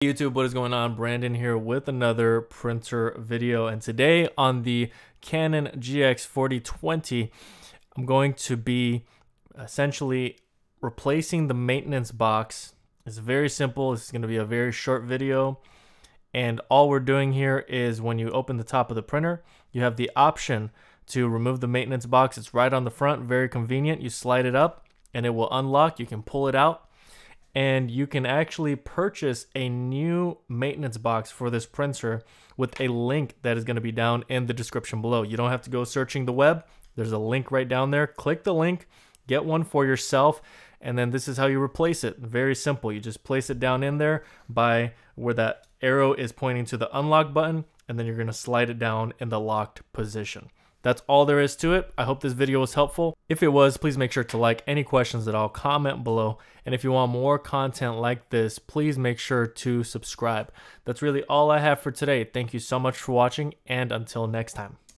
YouTube, what is going on? Brandon here with another printer video, and today on the Canon GX4020 I'm going to be essentially replacing the maintenance box. It's very simple. This is going to be a very short video, and all we're doing here is when you open the top of the printer, you have the option to remove the maintenance box. It's right on the front, very convenient. You slide it up and it will unlock. You can pull it out, and you can actually purchase a new maintenance box for this printer with a link that is going to be down in the description below. You don't have to go searching the web. There's a link right down there. Click the link, get one for yourself, and then this is how you replace it. Very simple. You just place it down in there by where that arrow is pointing to the unlock button, and then you're going to slide it down in the locked position. That's all there is to it. I hope this video was helpful. If it was, please make sure to like. Any questions at all, comment below. And if you want more content like this, please make sure to subscribe. That's really all I have for today. Thank you so much for watching, and until next time.